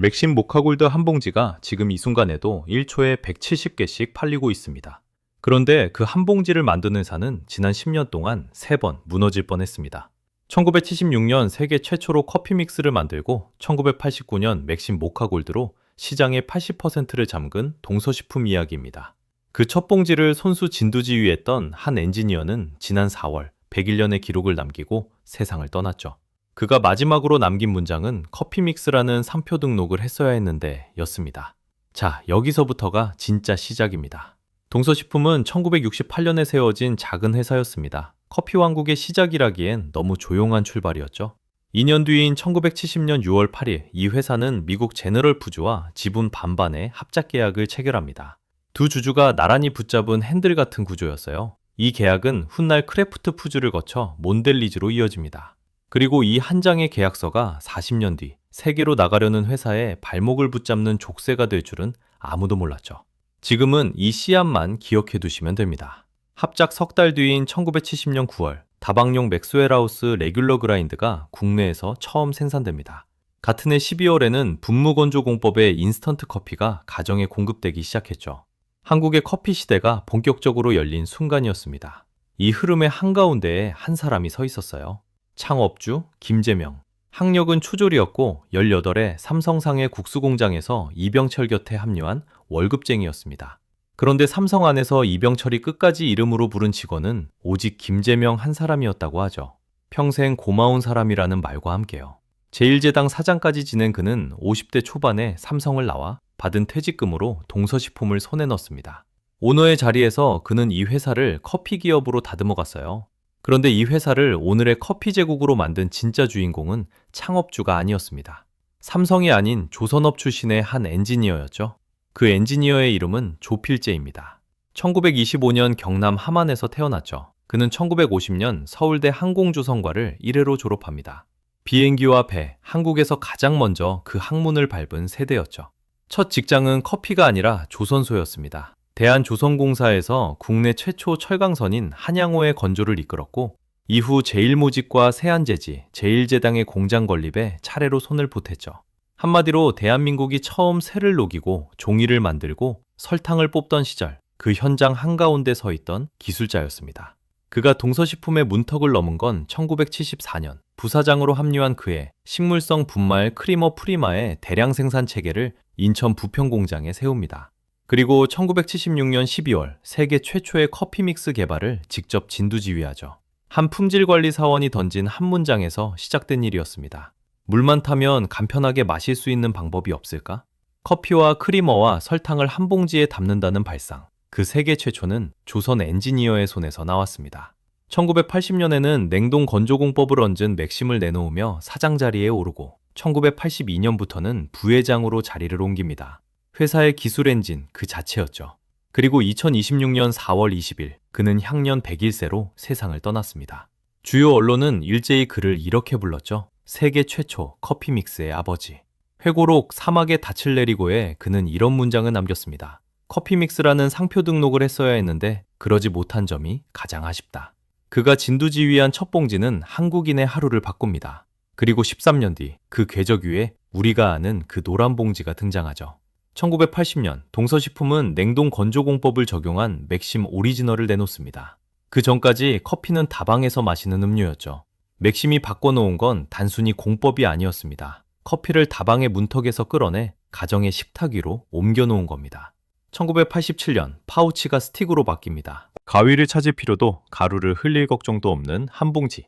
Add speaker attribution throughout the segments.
Speaker 1: 맥심 모카골드 한 봉지가 지금 이 순간에도 1초에 170개씩 팔리고 있습니다. 그런데 그 한 봉지를 만드는 회사는 지난 10년 동안 3번 무너질 뻔했습니다. 1976년 세계 최초로 커피 믹스를 만들고 1989년 맥심 모카골드로 시장의 80%를 잠근 동서식품 이야기입니다. 그 첫 봉지를 손수 진두지휘했던 한 엔지니어는 지난 4월 101년의 기록을 남기고 세상을 떠났죠. 그가 마지막으로 남긴 문장은 커피 믹스라는 상표 등록을 했어야 했는데 였습니다. 자, 여기서부터가 진짜 시작입니다. 동서식품은 1968년에 세워진 작은 회사였습니다. 커피 왕국의 시작이라기엔 너무 조용한 출발이었죠. 2년 뒤인 1970년 6월 8일 이 회사는 미국 제너럴 푸드와 지분 반반의 합작 계약을 체결합니다. 두 주주가 나란히 붙잡은 핸들 같은 구조였어요. 이 계약은 훗날 크래프트 푸드를 거쳐 몬델리즈로 이어집니다. 그리고 이 한 장의 계약서가 40년 뒤 세계로 나가려는 회사의 발목을 붙잡는 족쇄가 될 줄은 아무도 몰랐죠. 지금은 이 씨앗만 기억해 두시면 됩니다. 합작 석 달 뒤인 1970년 9월 다방용 맥스웰하우스 레귤러 그라인드가 국내에서 처음 생산됩니다. 같은 해 12월에는 분무건조공법의 인스턴트 커피가 가정에 공급되기 시작했죠. 한국의 커피 시대가 본격적으로 열린 순간이었습니다. 이 흐름의 한가운데에 한 사람이 서 있었어요. 창업주 김재명. 학력은 초졸이었고 18에 삼성상해 국수공장에서 이병철 곁에 합류한 월급쟁이였습니다. 그런데 삼성 안에서 이병철이 끝까지 이름으로 부른 직원은 오직 김재명 한 사람이었다고 하죠. 평생 고마운 사람이라는 말과 함께요. 제1제당 사장까지 지낸 그는 50대 초반에 삼성을 나와 받은 퇴직금으로 동서식품을 손에 넣었습니다. 오너의 자리에서 그는 이 회사를 커피 기업으로 다듬어 갔어요. 그런데 이 회사를 오늘의 커피 제국으로 만든 진짜 주인공은 창업주가 아니었습니다. 삼성이 아닌 조선업 출신의 한 엔지니어였죠. 그 엔지니어의 이름은 조필재입니다. 1925년 경남 함안에서 태어났죠. 그는 1950년 서울대 항공조선과를 1회로 졸업합니다. 비행기와 배, 한국에서 가장 먼저 그 학문을 밟은 세대였죠. 첫 직장은 커피가 아니라 조선소였습니다. 대한조선공사에서 국내 최초 철강선인 한양호의 건조를 이끌었고 이후 제일모직과 세안제지, 제일제당의 공장 건립에 차례로 손을 보탰죠. 한마디로 대한민국이 처음 쇠를 녹이고 종이를 만들고 설탕을 뽑던 시절 그 현장 한가운데 서 있던 기술자였습니다. 그가 동서식품의 문턱을 넘은 건 1974년 부사장으로 합류한 그해 식물성 분말 크리머 프리마의 대량 생산 체계를 인천 부평공장에 세웁니다. 그리고 1976년 12월 세계 최초의 커피 믹스 개발을 직접 진두지휘하죠. 한 품질관리 사원이 던진 한 문장에서 시작된 일이었습니다. 물만 타면 간편하게 마실 수 있는 방법이 없을까? 커피와 크리머와 설탕을 한 봉지에 담는다는 발상. 그 세계 최초는 조선 엔지니어의 손에서 나왔습니다. 1980년에는 냉동 건조공법을 얹은 맥심을 내놓으며 사장 자리에 오르고 1982년부터는 부회장으로 자리를 옮깁니다. 회사의 기술 엔진 그 자체였죠. 그리고 2026년 4월 20일 그는 향년 101세로 세상을 떠났습니다. 주요 언론은 일제히 그를 이렇게 불렀죠. 세계 최초 커피 믹스의 아버지. 회고록 사막의 닻을 내리고에 그는 이런 문장을 남겼습니다. 커피 믹스라는 상표 등록을 했어야 했는데 그러지 못한 점이 가장 아쉽다. 그가 진두지휘한 첫 봉지는 한국인의 하루를 바꿉니다. 그리고 13년 뒤 그 궤적 위에 우리가 아는 그 노란 봉지가 등장하죠. 1980년 동서식품은 냉동 건조공법을 적용한 맥심 오리지널을 내놓습니다. 그 전까지 커피는 다방에서 마시는 음료였죠. 맥심이 바꿔놓은 건 단순히 공법이 아니었습니다. 커피를 다방의 문턱에서 끌어내 가정의 식탁 위로 옮겨놓은 겁니다. 1987년 파우치가 스틱으로 바뀝니다. 가위를 찾을 필요도 가루를 흘릴 걱정도 없는 한 봉지.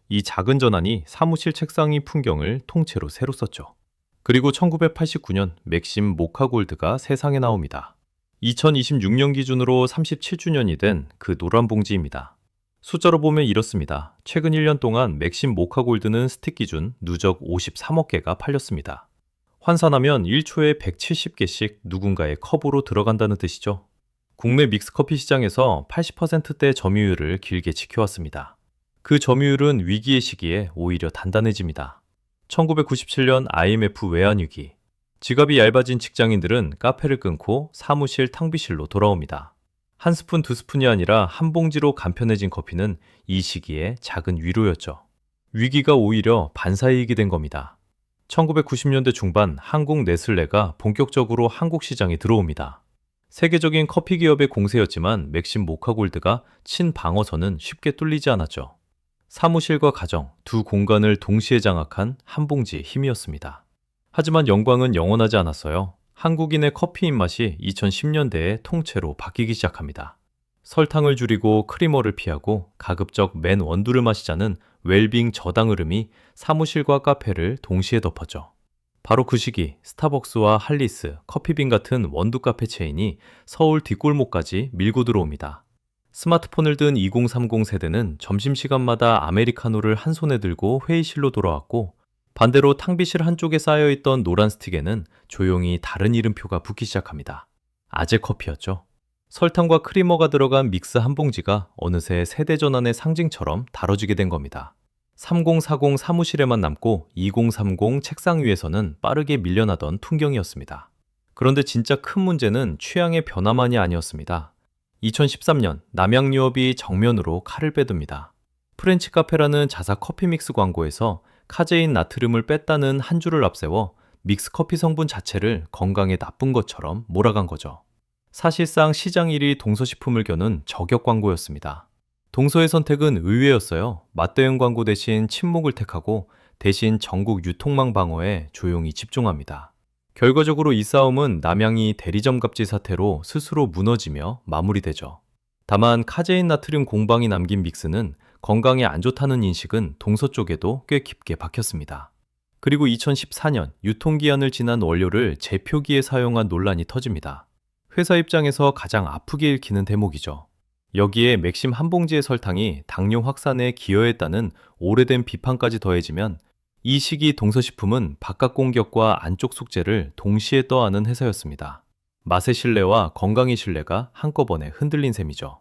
Speaker 1: 이 작은 전환이 사무실 책상의 풍경을 통째로 새로 썼죠. 그리고 1989년 맥심 모카골드가 세상에 나옵니다. 2026년 기준으로 37주년이 된 그 노란 봉지입니다. 숫자로 보면 이렇습니다. 최근 1년 동안 맥심 모카골드는 스틱 기준 누적 53억 개가 팔렸습니다. 환산하면 1초에 170개씩 누군가의 컵으로 들어간다는 뜻이죠. 국내 믹스커피 시장에서 80%대 점유율을 길게 지켜왔습니다. 그 점유율은 위기의 시기에 오히려 단단해집니다. 1997년 IMF 외환위기. 지갑이 얇아진 직장인들은 카페를 끊고 사무실 탕비실로 돌아옵니다. 한 스푼 두 스푼이 아니라 한 봉지로 간편해진 커피는 이 시기에 작은 위로였죠. 위기가 오히려 반사이익이 된 겁니다. 1990년대 중반 한국 네슬레가 본격적으로 한국 시장에 들어옵니다. 세계적인 커피 기업의 공세였지만 맥심 모카골드가 친방어선은 쉽게 뚫리지 않았죠. 사무실과 가정, 두 공간을 동시에 장악한 한봉지의 힘이었습니다. 하지만 영광은 영원하지 않았어요. 한국인의 커피 입맛이 2010년대에 통째로 바뀌기 시작합니다. 설탕을 줄이고 크리머를 피하고 가급적 맨 원두를 마시자는 웰빙 저당 흐름이 사무실과 카페를 동시에 덮었죠. 바로 그 시기 스타벅스와 할리스, 커피빈 같은 원두 카페 체인이 서울 뒷골목까지 밀고 들어옵니다. 스마트폰을 든 2030 세대는 점심시간마다 아메리카노를 한 손에 들고 회의실로 돌아왔고, 반대로 탕비실 한쪽에 쌓여있던 노란 스틱에는 조용히 다른 이름표가 붙기 시작합니다. 아재 커피였죠. 설탕과 크리머가 들어간 믹스 한 봉지가 어느새 세대 전환의 상징처럼 다뤄지게 된 겁니다. 3040 사무실에만 남고 2030 책상 위에서는 빠르게 밀려나던 풍경이었습니다. 그런데 진짜 큰 문제는 취향의 변화만이 아니었습니다. 2013년 남양유업이 정면으로 칼을 빼듭니다. 프렌치 카페라는 자사 커피 믹스 광고에서 카제인 나트륨을 뺐다는 한 줄을 앞세워 믹스 커피 성분 자체를 건강에 나쁜 것처럼 몰아간 거죠. 사실상 시장 1위 동서식품을 겨눈 저격 광고였습니다. 동서의 선택은 의외였어요. 맛대응 광고 대신 침묵을 택하고 대신 전국 유통망 방어에 조용히 집중합니다. 결과적으로 이 싸움은 남양이 대리점 갑질 사태로 스스로 무너지며 마무리되죠. 다만 카제인 나트륨 공방이 남긴 믹스는 건강에 안 좋다는 인식은 동서 쪽에도 꽤 깊게 박혔습니다. 그리고 2014년 유통기한을 지난 원료를 제표기에 사용한 논란이 터집니다. 회사 입장에서 가장 아프게 읽히는 대목이죠. 여기에 맥심 한 봉지의 설탕이 당뇨 확산에 기여했다는 오래된 비판까지 더해지면 이 시기 동서식품은 바깥 공격과 안쪽 숙제를 동시에 떠안은 회사였습니다. 맛의 신뢰와 건강의 신뢰가 한꺼번에 흔들린 셈이죠.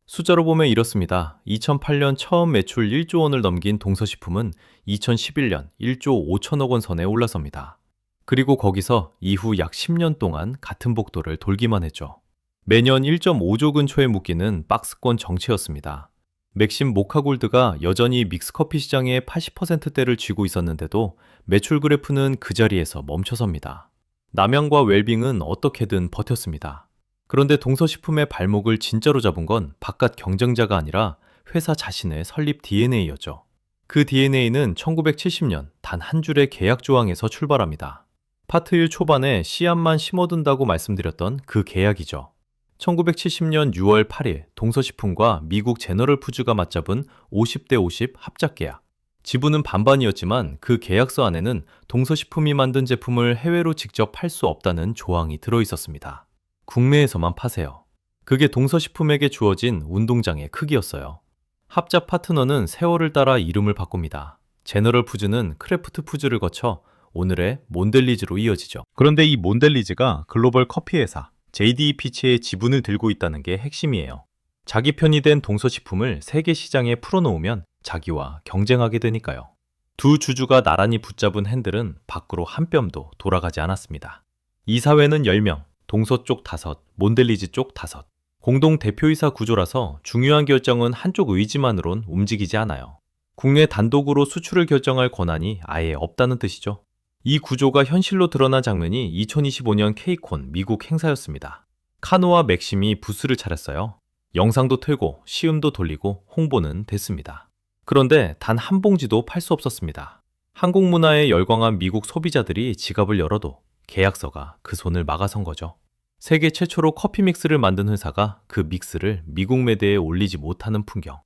Speaker 1: 숫자로 보면 이렇습니다. 2008년 처음 매출 1조 원을 넘긴 동서식품은 2011년 1조 5천억 원 선에 올라섭니다. 그리고 거기서 이후 약 10년 동안 같은 복도를 돌기만 했죠. 매년 1.5조 근처에 묶이는 박스권 정체였습니다. 맥심 모카골드가 여전히 믹스커피 시장의 80%대를 쥐고 있었는데도 매출 그래프는 그 자리에서 멈춰섭니다. 남양과 웰빙은 어떻게든 버텼습니다. 그런데 동서식품의 발목을 진짜로 잡은 건 바깥 경쟁자가 아니라 회사 자신의 설립 DNA였죠. 그 DNA는 1970년 단 한 줄의 계약 조항에서 출발합니다. 파트 1 초반에 씨앗만 심어둔다고 말씀드렸던 그 계약이죠. 1970년 6월 8일 동서식품과 미국 제너럴푸즈가 맞잡은 50대 50 합작 계약. 지분은 반반이었지만 그 계약서 안에는 동서식품이 만든 제품을 해외로 직접 팔 수 없다는 조항이 들어있었습니다. 국내에서만 파세요. 그게 동서식품에게 주어진 운동장의 크기였어요. 합작 파트너는 세월을 따라 이름을 바꿉니다. 제너럴푸즈는 크래프트푸즈를 거쳐 오늘의 몬델리즈로 이어지죠.
Speaker 2: 그런데 이 몬델리즈가 글로벌 커피 회사 JDE-피치의 지분을 들고 있다는 게 핵심이에요.
Speaker 1: 자기 편이 된 동서식품을 세계 시장에 풀어놓으면 자기와 경쟁하게 되니까요. 두 주주가 나란히 붙잡은 핸들은 밖으로 한 뼘도 돌아가지 않았습니다. 이사회는 10명, 동서 쪽 5, 몬델리즈 쪽 5. 공동 대표이사 구조라서 중요한 결정은 한쪽 의지만으론 움직이지 않아요. 국내 단독으로 수출을 결정할 권한이 아예 없다는 뜻이죠. 이 구조가 현실로 드러난 장면이 2025년 케이콘 미국 행사였습니다. 카노와 맥심이 부스를 차렸어요. 영상도 틀고 시음도 돌리고 홍보는 됐습니다. 그런데 단 한 봉지도 팔 수 없었습니다. 한국 문화에 열광한 미국 소비자들이 지갑을 열어도 계약서가 그 손을 막아선 거죠. 세계 최초로 커피 믹스를 만든 회사가 그 믹스를 미국 매대에 올리지 못하는 풍경.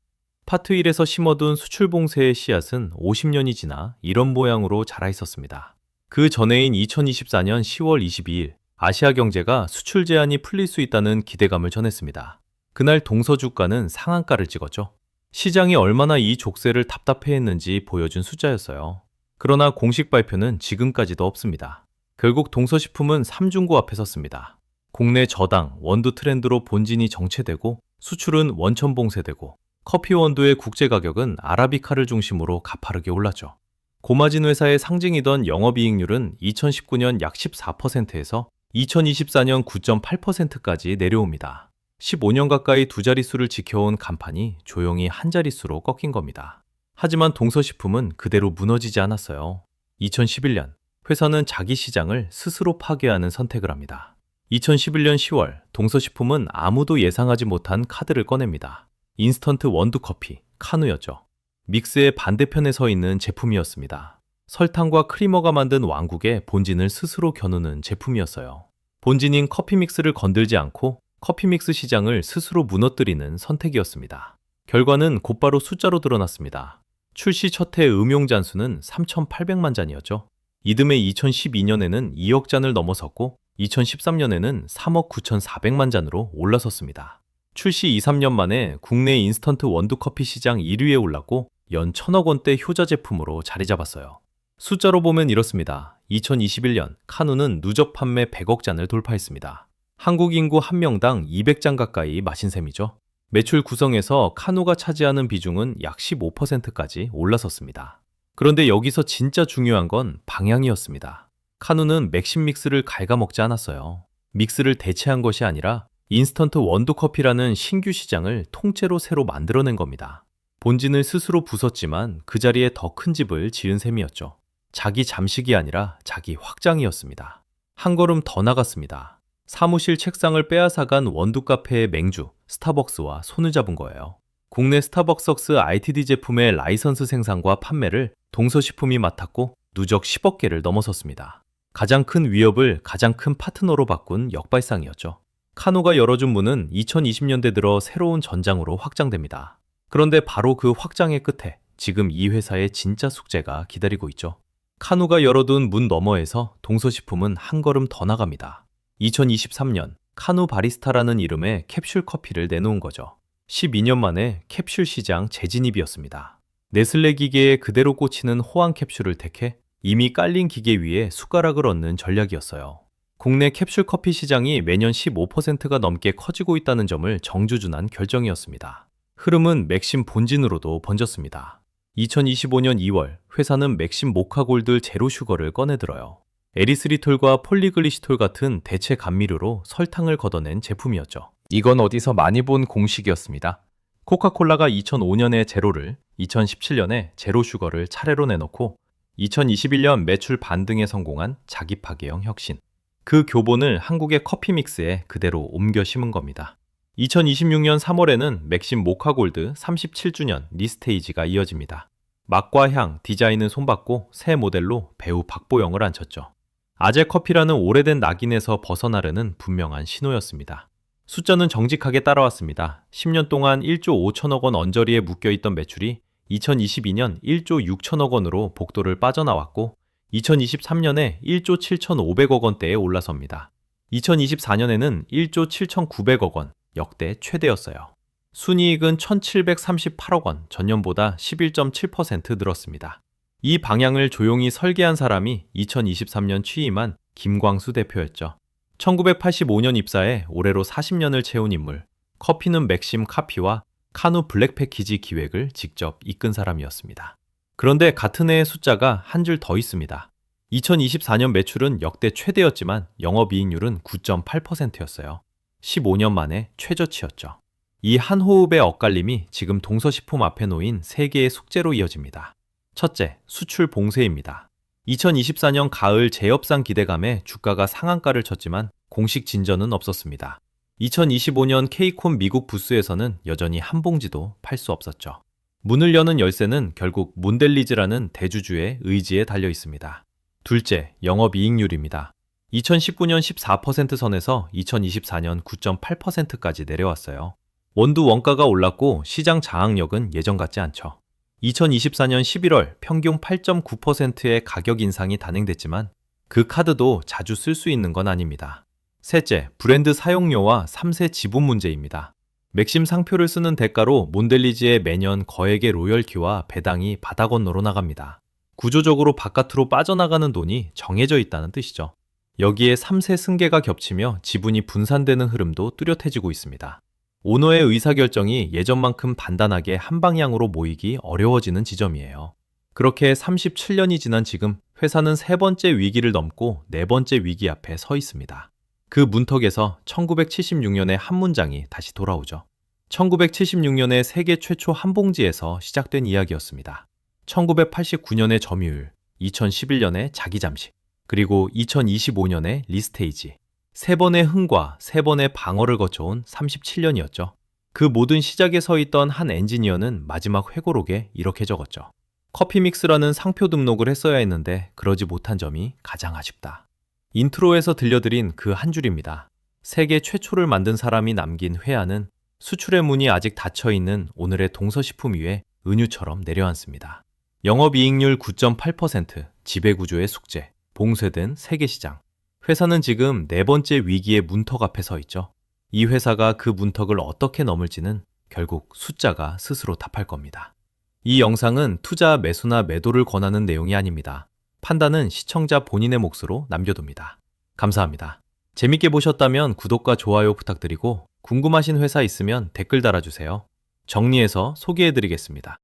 Speaker 1: 파트 1에서 심어둔 수출 봉쇄의 씨앗은 50년이 지나 이런 모양으로 자라 있었습니다. 그 전해인 2024년 10월 22일 아시아 경제가 수출 제한이 풀릴 수 있다는 기대감을 전했습니다. 그날 동서 주가는 상한가를 찍었죠. 시장이 얼마나 이 족쇄를 답답해했는지 보여준 숫자였어요. 그러나 공식 발표는 지금까지도 없습니다. 결국 동서식품은 삼중고 앞에 섰습니다. 국내 저당, 원두 트렌드로 본진이 정체되고 수출은 원천 봉쇄되고 커피 원두의 국제 가격은 아라비카를 중심으로 가파르게 올랐죠. 고마진 회사의 상징이던 영업이익률은 2019년 약 14%에서 2024년 9.8%까지 내려옵니다. 15년 가까이 두 자릿수를 지켜온 간판이 조용히 한 자릿수로 꺾인 겁니다. 하지만 동서식품은 그대로 무너지지 않았어요. 2011년 회사는 자기 시장을 스스로 파괴하는 선택을 합니다. 2011년 10월, 동서식품은 아무도 예상하지 못한 카드를 꺼냅니다. 인스턴트 원두커피, 카누였죠. 믹스의 반대편에 서 있는 제품이었습니다. 설탕과 크리머가 만든 왕국의 본진을 스스로 겨누는 제품이었어요. 본진인 커피 믹스를 건들지 않고 커피 믹스 시장을 스스로 무너뜨리는 선택이었습니다. 결과는 곧바로 숫자로 드러났습니다. 출시 첫 해 음용 잔수는 3,800만 잔이었죠. 이듬해 2012년에는 2억 잔을 넘어섰고 2013년에는 3억 9,400만 잔으로 올라섰습니다. 출시 2, 3년 만에 국내 인스턴트 원두커피 시장 1위에 올랐고 연 1,000억 원대 효자 제품으로 자리 잡았어요. 숫자로 보면 이렇습니다. 2021년 카누는 누적 판매 100억 잔을 돌파했습니다. 한국 인구 1명당 200잔 가까이 마신 셈이죠. 매출 구성에서 카누가 차지하는 비중은 약 15%까지 올라섰습니다. 그런데 여기서 진짜 중요한 건 방향이었습니다. 카누는 맥심 믹스를 갉아먹지 않았어요. 믹스를 대체한 것이 아니라 인스턴트 원두커피라는 신규 시장을 통째로 새로 만들어낸 겁니다. 본진을 스스로 부쉈지만 그 자리에 더 큰 집을 지은 셈이었죠. 자기 잠식이 아니라 자기 확장이었습니다. 한 걸음 더 나갔습니다. 사무실 책상을 빼앗아간 원두카페의 맹주, 스타벅스와 손을 잡은 거예요. 국내 스타벅스 ITD 제품의 라이선스 생산과 판매를 동서식품이 맡았고 누적 10억 개를 넘어섰습니다. 가장 큰 위협을 가장 큰 파트너로 바꾼 역발상이었죠. 카누가 열어준 문은 2020년대 들어 새로운 전장으로 확장됩니다. 그런데 바로 그 확장의 끝에 지금 이 회사의 진짜 숙제가 기다리고 있죠. 카누가 열어둔 문 너머에서 동서식품은 한 걸음 더 나갑니다. 2023년 카누 바리스타라는 이름의 캡슐 커피를 내놓은 거죠. 12년 만에 캡슐 시장 재진입이었습니다. 네슬레 기계에 그대로 꽂히는 호황 캡슐을 택해 이미 깔린 기계 위에 숟가락을 얹는 전략이었어요. 국내 캡슐 커피 시장이 매년 15%가 넘게 커지고 있다는 점을 정주준한 결정이었습니다. 흐름은 맥심 본진으로도 번졌습니다. 2025년 2월 회사는 맥심 모카골드 제로 슈거를 꺼내들어요. 에리스리톨과 폴리글리시톨 같은 대체 감미료로 설탕을 걷어낸 제품이었죠. 이건 어디서 많이 본 공식이었습니다. 코카콜라가 2005년에 제로를, 2017년에 제로 슈거를 차례로 내놓고 2021년 매출 반등에 성공한 자기 파괴형 혁신. 그 교본을 한국의 커피 믹스에 그대로 옮겨 심은 겁니다. 2026년 3월에는 맥심 모카골드 37주년 리스테이지가 이어집니다. 맛과 향, 디자인은 손봤고 새 모델로 배우 박보영을 앉혔죠. 아재 커피라는 오래된 낙인에서 벗어나려는 분명한 신호였습니다. 숫자는 정직하게 따라왔습니다. 10년 동안 1조 5천억 원 언저리에 묶여있던 매출이 2022년 1조 6천억 원으로 복도를 빠져나왔고 2023년에 1조 7,500억 원대에 올라섭니다. 2024년에는 1조 7,900억 원, 역대 최대였어요. 순이익은 1,738억 원, 전년보다 11.7% 늘었습니다. 이 방향을 조용히 설계한 사람이 2023년 취임한 김광수 대표였죠. 1985년 입사해 올해로 40년을 채운 인물, 커피는 맥심 카피와 카누 블랙 패키지 기획을 직접 이끈 사람이었습니다. 그런데 같은 해의 숫자가 한 줄 더 있습니다. 2024년 매출은 역대 최대였지만 영업이익률은 9.8%였어요. 15년 만에 최저치였죠. 이 한 호흡의 엇갈림이 지금 동서식품 앞에 놓인 세 개의 숙제로 이어집니다. 첫째, 수출 봉쇄입니다. 2024년 가을 재협상 기대감에 주가가 상한가를 쳤지만 공식 진전은 없었습니다. 2025년 K콘 미국 부스에서는 여전히 한 봉지도 팔 수 없었죠. 문을 여는 열쇠는 결국 몬델리즈라는 대주주의 의지에 달려 있습니다. 둘째, 영업이익률입니다. 2019년 14% 선에서 2024년 9.8%까지 내려왔어요. 원두 원가가 올랐고 시장 장악력은 예전 같지 않죠. 2024년 11월 평균 8.9%의 가격 인상이 단행됐지만 그 카드도 자주 쓸 수 있는 건 아닙니다. 셋째, 브랜드 사용료와 3세 지분 문제입니다. 맥심 상표를 쓰는 대가로 몬델리즈의 매년 거액의 로열티와 배당이 바다 건너로 나갑니다. 구조적으로 바깥으로 빠져나가는 돈이 정해져 있다는 뜻이죠. 여기에 3세 승계가 겹치며 지분이 분산되는 흐름도 뚜렷해지고 있습니다. 오너의 의사결정이 예전만큼 단단하게 한 방향으로 모이기 어려워지는 지점이에요. 그렇게 37년이 지난 지금 회사는 세 번째 위기를 넘고 네 번째 위기 앞에 서 있습니다. 그 문턱에서 1976년의 한 문장이 다시 돌아오죠. 1976년에 세계 최초 한 봉지에서 시작된 이야기였습니다. 1989년의 점유율, 2011년의 자기 잠식, 그리고 2025년에 리스테이지. 3번의 흥과 3번의 방어를 거쳐온 37년이었죠. 그 모든 시작에 서 있던 한 엔지니어는 마지막 회고록에 이렇게 적었죠. 커피믹스라는 상표 등록을 했어야 했는데 그러지 못한 점이 가장 아쉽다. 인트로에서 들려드린 그 한 줄입니다. 세계 최초를 만든 사람이 남긴 회화는 수출의 문이 아직 닫혀있는 오늘의 동서식품 위에 은유처럼 내려앉습니다. 영업이익률 9.8%, 지배구조의 숙제, 봉쇄된 세계시장. 회사는 지금 4번째 위기의 문턱 앞에 서 있죠. 이 회사가 그 문턱을 어떻게 넘을지는 결국 숫자가 스스로 답할 겁니다. 이 영상은 투자, 매수나 매도를 권하는 내용이 아닙니다. 판단은 시청자 본인의 몫으로 남겨둡니다. 감사합니다. 재밌게 보셨다면 구독과 좋아요 부탁드리고 궁금하신 회사 있으면 댓글 달아주세요. 정리해서 소개해드리겠습니다.